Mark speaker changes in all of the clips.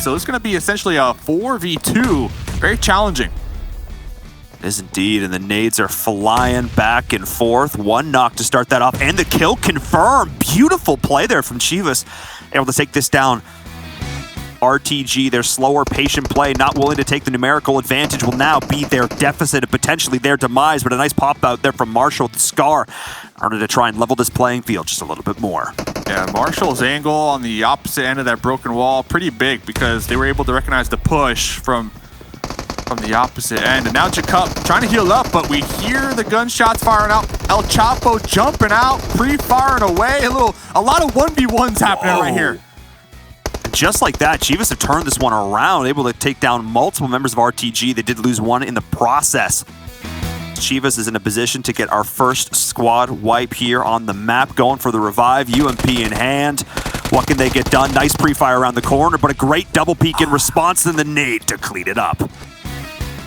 Speaker 1: So it's going to be essentially a 4v2. Very challenging.
Speaker 2: It is indeed, and the nades are flying back and forth. One knock to start that off, and the kill confirmed. Beautiful play there from Chivas. Able to take this down. RTG, their slower, patient play, not willing to take the numerical advantage, will now be their deficit and potentially their demise, but a nice pop out there from Marshall with the Scar in order to try and level this playing field just a little bit more.
Speaker 1: Yeah, Marshall's angle on the opposite end of that broken wall, pretty big because they were able to recognize the push from the opposite end. And now Jacob trying to heal up, but we hear the gunshots firing out. El Chapo jumping out, pre-firing away. A lot of 1v1s happening right here.
Speaker 2: And just like that, Chivas have turned this one around, able to take down multiple members of RTG. They did lose one in the process. Chivas is in a position to get our first squad wipe here on the map, going for the revive, UMP in hand. What can they get done? Nice pre-fire around the corner, but a great double peek in response, and the nade to clean it up.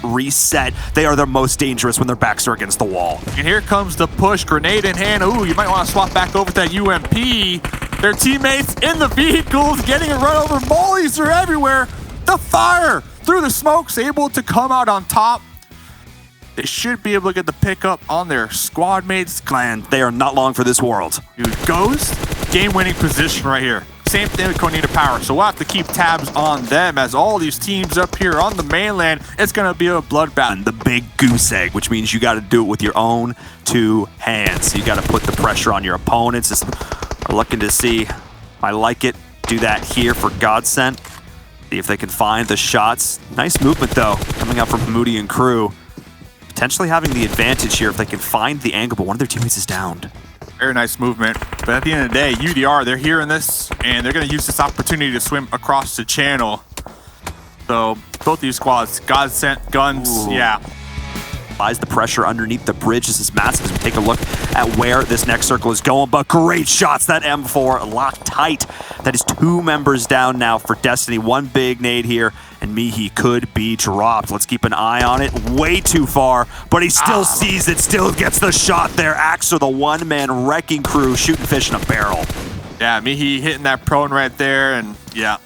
Speaker 2: Reset. They are the most dangerous when their backs are against the wall.
Speaker 1: And here comes the push, grenade in hand. Ooh, you might want to swap back over to that UMP. Their teammates in the vehicles, getting a run over. Mollies are everywhere. The fire through the smokes, able to come out on top. They should be able to get the pickup on their squad mates.
Speaker 2: Clan, they are not long for this world.
Speaker 1: Dude, Ghost, game-winning position right here. Same thing with Cornita Power, so we'll have to keep tabs on them as all these teams up here on the mainland, it's going to be a bloodbath.
Speaker 2: And the big goose egg, which means you got to do it with your own two hands. So you got to put the pressure on your opponents. Just are looking to see, I like it, do that here for Godsent. See if they can find the shots. Nice movement, though, coming out from Moody and crew. Potentially having the advantage here if they can find the angle, but one of their teammates is downed.
Speaker 1: Very nice movement. But at the end of the day, UDR, they're hearing this, and they're going to use this opportunity to swim across the channel. So both these squads, Godsent, guns,
Speaker 2: Ooh.
Speaker 1: yeah.
Speaker 2: Applies the pressure underneath the bridge. This is massive as we take a look at where this next circle is going, but great shots. That M4 locked tight. That is two members down now for Destiny. One big nade here, and Mihi could be dropped. Let's keep an eye on it. Way too far, but he still sees it, still gets the shot there. Axer, the one-man wrecking crew, shooting fish in a barrel.
Speaker 1: Yeah, Mihi hitting that prone right there, and yeah.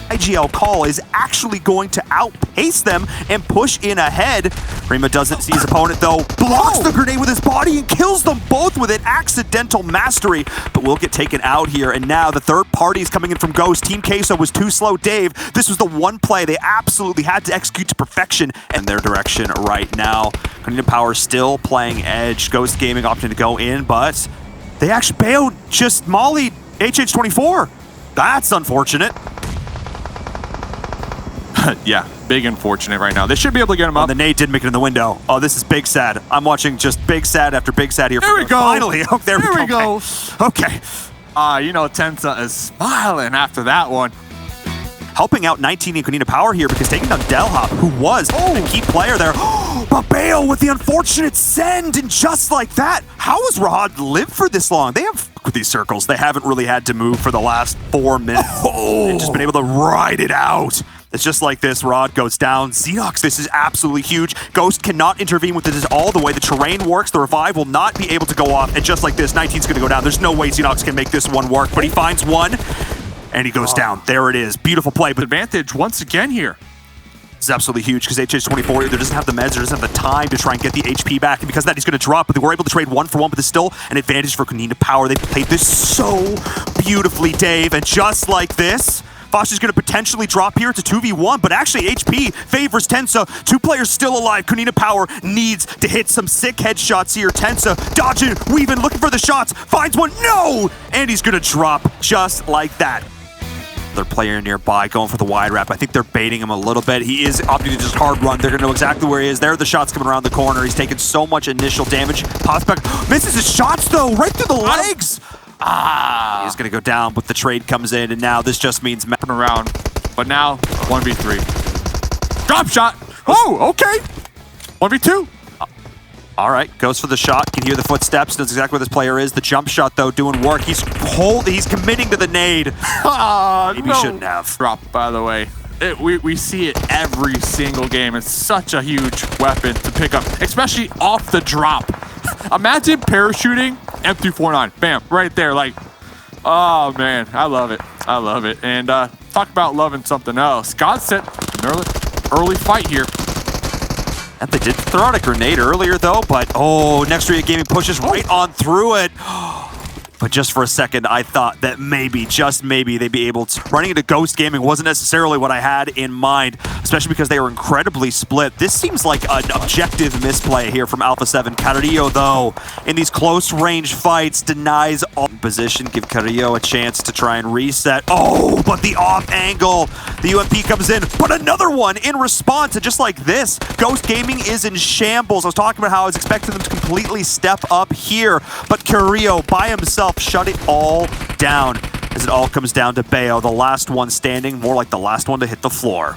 Speaker 2: IGL call is actually going to outpace them and push in ahead. Rima doesn't see his opponent though, blocks the grenade with his body and kills them both with an accidental mastery, but will get taken out here. And now the third party is coming in from Ghost. Team Queso was too slow. Dave, this was the one play they absolutely had to execute to perfection in their direction right now. Cornita Power still playing edge. Ghost Gaming opting to go in, but they actually bailed, just mollied HH24. That's unfortunate.
Speaker 1: Yeah, big unfortunate right now. They should be able to get him up.
Speaker 2: The nade did make it in the window. Oh, this is big sad. I'm watching just big sad after big sad here.
Speaker 1: There we go.
Speaker 2: Finally. Oh, there we go. Okay.
Speaker 1: You know, Tensa is smiling after that one.
Speaker 2: Helping out 19 in Cornita Power here because taking down Delhop, who was a key player there. But Bale with the unfortunate send, and just like that, how has Rahad lived for this long? They have, with these circles, they haven't really had to move for the last 4 minutes. They've just been able to ride it out. It's just like this, Rod goes down. Xenox, this is absolutely huge. Ghost cannot intervene with this all the way. The terrain works, the revive will not be able to go off, and just like this, 19's gonna go down. There's no way Xenox can make this one work, but he finds one, and he goes down. There it is, beautiful play. But
Speaker 1: Advantage once again here.
Speaker 2: This is absolutely huge because HH24 either doesn't have the meds or doesn't have the time to try and get the HP back, and because of that, he's gonna drop, but they were able to trade 1-for-1, but there's still an advantage for Cornita Power. They played this so beautifully, Dave, and just like this, Fosh is going to potentially drop here. It's a 2v1, but actually HP favors Tensa. 2 players still alive. Cornita Power needs to hit some sick headshots here. Tensa dodging, weaving, looking for the shots. Finds one. No! And he's going to drop just like that. Another player nearby going for the wide wrap. I think they're baiting him a little bit. He is opting to just hard run. They're going to know exactly where he is. There are the shots coming around the corner. He's taken so much initial damage. Pops back. Misses his shots, though, right through the legs. He's gonna go down, but the trade comes in, and now this just means
Speaker 1: mapping around. But now 1v3. Drop shot. Oh, okay. 1v2.
Speaker 2: All right, goes for the shot. Can hear the footsteps. Knows exactly where this player is. The jump shot though, doing work. He's committing to the nade. Maybe shouldn't have.
Speaker 1: Drop, by the way. We see it every single game. It's such a huge weapon to pick up, especially off the drop. Imagine parachuting M249. Bam, right there. Like, oh man, I love it. I love it. And Talk about loving something else. God set an early fight here.
Speaker 2: And they did throw out a grenade earlier, though, but Next Ria Gaming pushes right on through it. But just for a second, I thought that maybe, just maybe, they'd be able to. Running into Ghost Gaming wasn't necessarily what I had in mind, especially because they were incredibly split. This seems like an objective misplay here from Alpha 7. Carrillo, though, in these close-range fights, denies all position. Give Carrillo a chance to try and reset. Oh, but the off angle. The UMP comes in, but another one in response. And just like this, Ghost Gaming is in shambles. I was talking about how I was expecting them to completely step up here, but Carrillo, by himself, shut it all down as it all comes down to Bayo, the last one standing, more like the last one to hit the floor.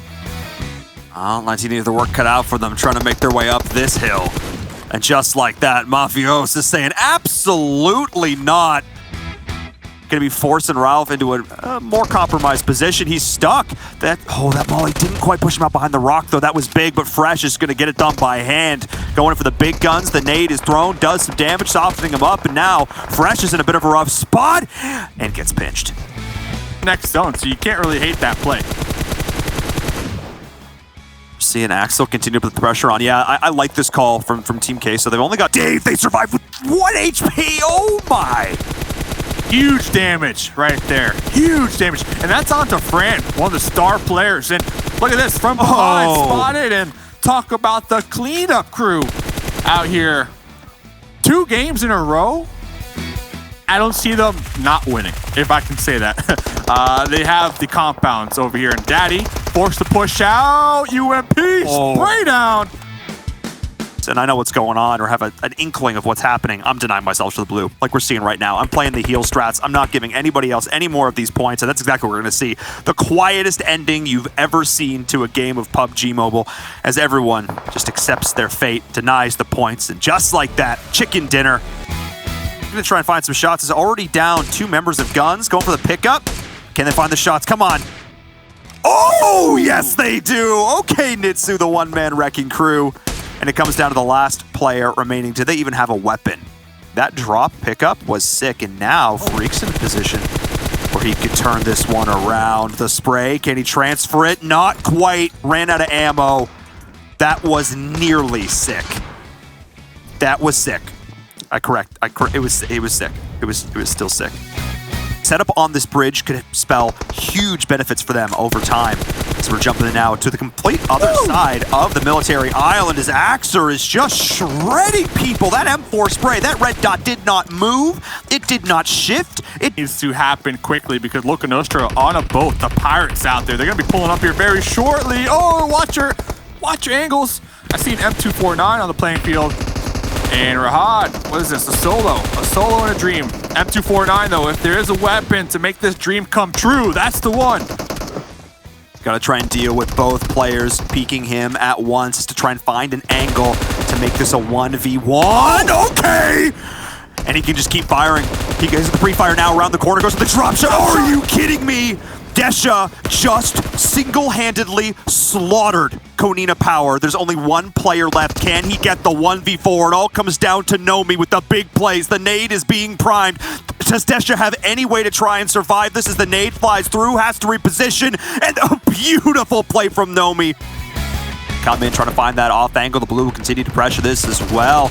Speaker 2: 19 needed the work cut out for them, trying to make their way up this hill. And just like that, Mafios is saying absolutely not. Going to be forcing Ralph into a more compromised position. He's stuck. That molly didn't quite push him out behind the rock, though. That was big, but Fresh is going to get it done by hand. Going in for the big guns. The nade is thrown, does some damage, softening him up, and now Fresh is in a bit of a rough spot and gets pinched.
Speaker 1: Next zone, so you can't really hate that play.
Speaker 2: Seeing Axel continue to put the pressure on. Yeah, I like this call from Team K. So they've only got Dave. They survived with 1 HP. Oh my!
Speaker 1: Huge damage right there. Huge damage. And that's onto Fran, one of the star players. And look at this, from behind, spotted, and talk about the cleanup crew out here. 2 games in a row. I don't see them not winning, if I can say that. They have the compounds over here. And Daddy forced to push out. UMP spray down.
Speaker 2: And I know what's going on, or have an inkling of what's happening. I'm denying myself to the blue, like we're seeing right now. I'm playing the heal strats. I'm not giving anybody else any more of these points, and that's exactly what we're going to see. The quietest ending you've ever seen to a game of PUBG Mobile, as everyone just accepts their fate, denies the points, and just like that, chicken dinner. I'm going to try and find some shots. Is already down 2 members of Guns, going for the pickup. Can they find the shots? Come on. Oh, yes, they do. Okay, Nitsu, the one-man wrecking crew. And it comes down to the last player remaining. Do they even have a weapon? That drop pickup was sick, and now Freak's in a position where he could turn this one around. The spray, can he transfer it? Not quite. Ran out of ammo. That was nearly sick. That was sick. It was sick. It was still sick. Setup on this bridge could spell huge benefits for them over time. So we're jumping now to the complete other side of the military island as Axer is just shredding people. That M4 spray, that red dot did not move. It did not shift. It
Speaker 1: needs to happen quickly because Loca Nostra on a boat. The pirates out there. They're going to be pulling up here very shortly. Oh, watch your angles. I see an M249 on the playing field. And Rahad, what is this? A solo in a dream. M249 though, if there is a weapon to make this dream come true, that's the one.
Speaker 2: Got to try and deal with both players peeking him at once to try and find an angle to make this a 1v1. Okay! And he can just keep firing. He goes to the pre-fire now around the corner, goes to the drop shot. Are you kidding me? Desha just single-handedly slaughtered Konina Power. There's only 1 player left. Can he get the 1v4? It all comes down to Nomi with the big plays. The nade is being primed. Does Desha have any way to try and survive this as the nade flies through, has to reposition, and a beautiful play from Nomi. Come in, trying to find that off angle. The blue will continue to pressure this as well.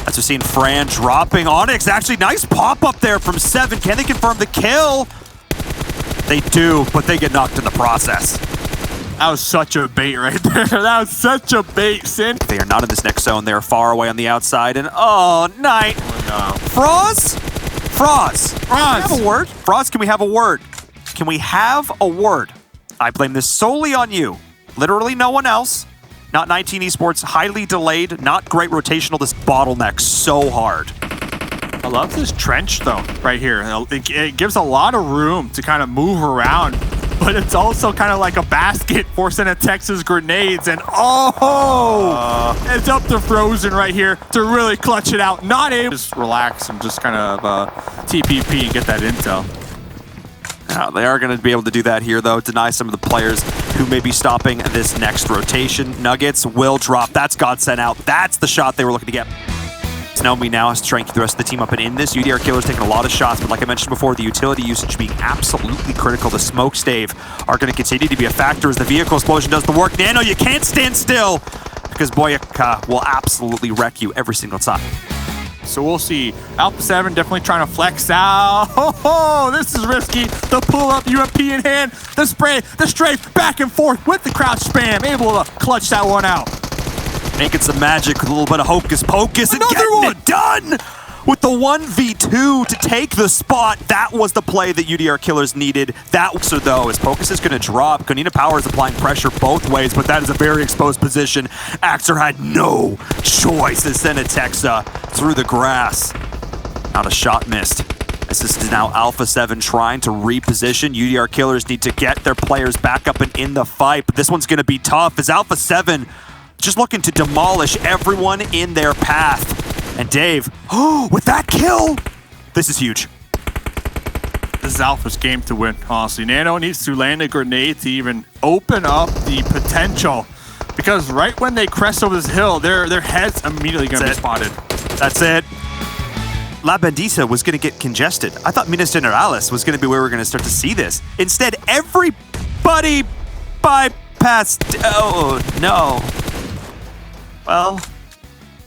Speaker 2: As we're seeing Fran dropping Onyx. Actually, nice pop-up there from 7. Can they confirm the kill? They do, but they get knocked in the process.
Speaker 1: That was such a bait right there. That was such a bait, Sin.
Speaker 2: They are not in this next zone. They're far away on the outside. And night.
Speaker 1: Oh, no.
Speaker 2: Froz? Froz. Can we have a word? Froz, can we have a word? Can we have a word? I blame this solely on you. Literally no one else. Not 19 Esports. Highly delayed. Not great rotational. This bottleneck so hard.
Speaker 1: I love this trench though, right here. It gives a lot of room to kind of move around, but it's also kind of like a basket forcing a Texas grenades, and it's up to Frozen right here to really clutch it out. Not able to just relax and just kind of TPP and get that intel.
Speaker 2: They are going to be able to do that here, though. Deny some of the players who may be stopping this next rotation. Nuggets will drop. That's God sent out. That's the shot they were looking to get. It's Naomi now has to try and keep the rest of the team up and in this. UDR Killer's taking a lot of shots, but like I mentioned before, the utility usage being absolutely critical. The smoke stave are going to continue to be a factor as the vehicle explosion does the work. Nano, you can't stand still because Boyaka will absolutely wreck you every single time.
Speaker 1: So we'll see. Alpha 7 definitely trying to flex out. Oh, this is risky. The pull-up, UMP in hand, the spray, the strafe, back and forth with the crouch spam. Able to clutch that one out.
Speaker 2: Making some magic with a little bit of hocus pocus and getting it done with the 1v2 to take the spot. That was the play that UDR Killers needed. That so though, as Pocus is going to drop, Gunina Power is applying pressure both ways, but that is a very exposed position. Axer had no choice to send a Texa through the grass. Not a shot missed. This is now Alpha 7 trying to reposition. UDR Killers need to get their players back up and in the fight, but this one's going to be tough as Alpha 7 just looking to demolish everyone in their path. And Dave, with that kill, this is huge.
Speaker 1: This is Alpha's game to win, honestly. Nano needs to land a grenade to even open up the potential. Because right when they crest over this hill, their head's immediately going to be spotted.
Speaker 2: That's it. La Bendita was going to get congested. I thought Minas Generalis was going to be where we were going to start to see this. Instead, everybody bypassed. Oh, no. Well,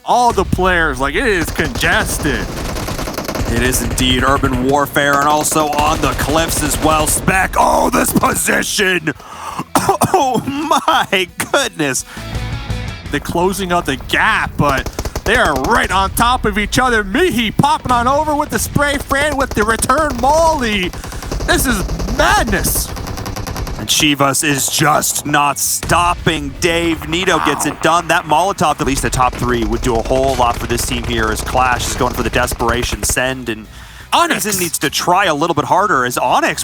Speaker 1: all the players, like, it is congested.
Speaker 2: It is indeed urban warfare and also on the cliffs as well. Spec, oh, this position. Oh my goodness.
Speaker 1: They're closing out the gap, but they are right on top of each other. Mihi popping on over with the spray, Fran with the return molly. This is madness.
Speaker 2: And Chivas is just not stopping. Dave Nito gets it done. That Molotov, at least the top three, would do a whole lot for this team here as Clash is going for the desperation send, and Onyx needs to try a little bit harder as Onyx.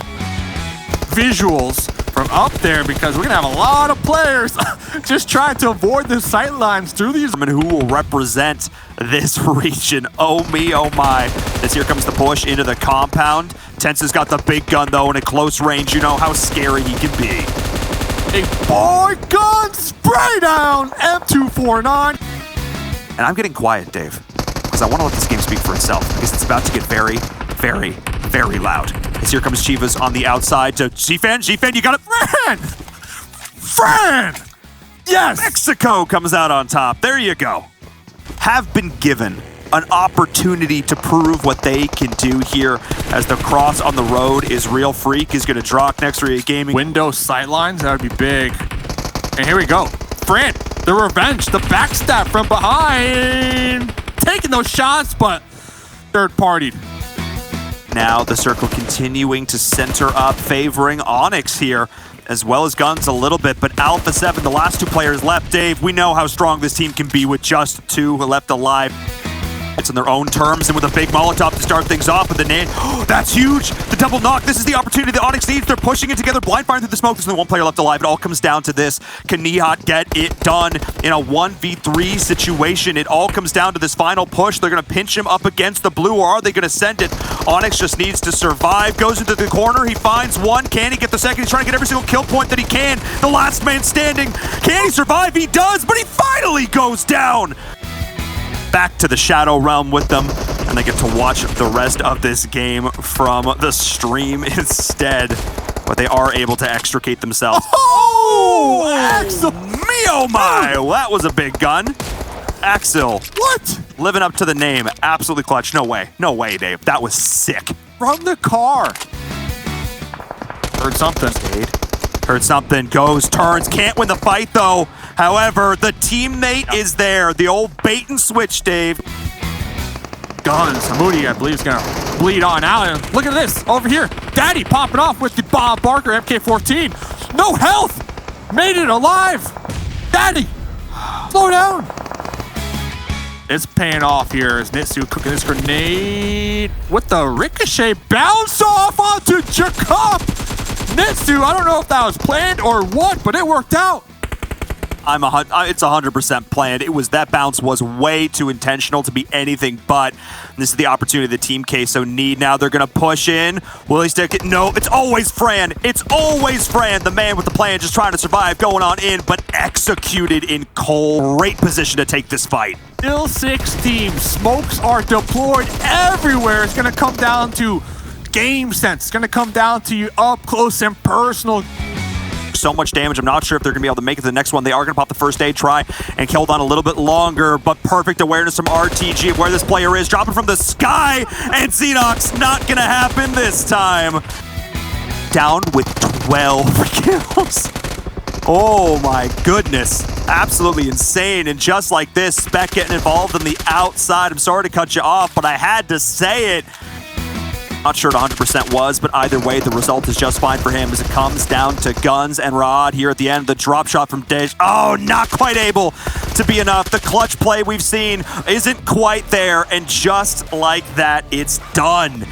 Speaker 1: Visuals from up there because we're going to have a lot of players just trying to avoid the sight lines through these.
Speaker 2: Who will represent this region? Oh me, oh my. As here comes the push into the compound. Tense has got the big gun though, and at close range, you know how scary he can be.
Speaker 1: A boy gun spray down, M249.
Speaker 2: And I'm getting quiet, Dave, because I want to let this game speak for itself, because it's about to get very, very, very loud. As here comes Chivas on the outside to G-Fan, you got it.
Speaker 1: Fran! Yes!
Speaker 2: Mexico comes out on top. There you go. Have been given an opportunity to prove what they can do here as the cross on the road is real. Freak is going to drop next to gaming.
Speaker 1: Window sightlines, that would be big. And here we go. Fran, the revenge, the backstab from behind. Taking those shots, but third partied.
Speaker 2: Now the circle continuing to center up, favoring Onyx here, as well as Guns a little bit, but Alpha 7, the last two players left. Dave, we know how strong this team can be with just two left alive. It's on their own terms, and with a big Molotov to start things off with the nade. Oh, that's huge! The double knock, this is the opportunity that Onyx needs. They're pushing it together, blind firing through the smoke. There's only one player left alive. It all comes down to this. Can Nihat get it done in a 1v3 situation? It all comes down to this final push. They're gonna pinch him up against the blue, or are they gonna send it? Onyx just needs to survive, goes into the corner, he finds one. Can he get the second? He's trying to get every single kill point that he can. The last man standing. Can he survive? He does, but he finally goes down. Back to the Shadow Realm with them, and they get to watch the rest of this game from the stream instead. But they are able to extricate themselves.
Speaker 1: Oh! Axel!
Speaker 2: Me oh my! Well, that was a big gun. Axel.
Speaker 1: What?
Speaker 2: Living up to the name. Absolutely clutch. No way. No way, Dave. That was sick.
Speaker 1: From the car. Heard something.
Speaker 2: Heard something. Goes, turns. Can't win the fight, though. However, the teammate is there. The old bait and switch, Dave.
Speaker 1: Guns. Moody, I believe, is going to bleed on out. And look at this. Over here. Daddy popping off with the Bob Barker MK14. No health. Made it alive. Daddy. Slow down. It's paying off here as Nitsu cooking this grenade with the ricochet bounce off onto Jacob. Nitsu, I don't know if that was planned or what, but it worked out.
Speaker 2: It's 100% planned. That bounce was way too intentional to be anything but. This is the opportunity the Team Queso need now. They're going to push in. Will he stick it? No, it's always Fran. It's always Fran, the man with the plan, just trying to survive, going on in, but executed in cold. Great position to take this fight.
Speaker 1: Still 6 teams. Smokes are deployed everywhere. It's going to come down to game sense. It's going to come down to you up close and personal.
Speaker 2: So much damage. I'm not sure if they're going to be able to make it to the next one. They are going to pop the first aid try and hold on a little bit longer, but perfect awareness from RTG of where this player is. Dropping from the sky, and Xenox not going to happen this time. Down with 12 kills. Oh my goodness. Absolutely insane. And just like this, Spec getting involved on the outside. I'm sorry to cut you off, but I had to say it. Not sure it 100% was, but either way, the result is just fine for him as it comes down to Guns and Rod here at the end. The drop shot from Dej. Oh, not quite able to be enough. The clutch play we've seen isn't quite there, and just like that, it's done.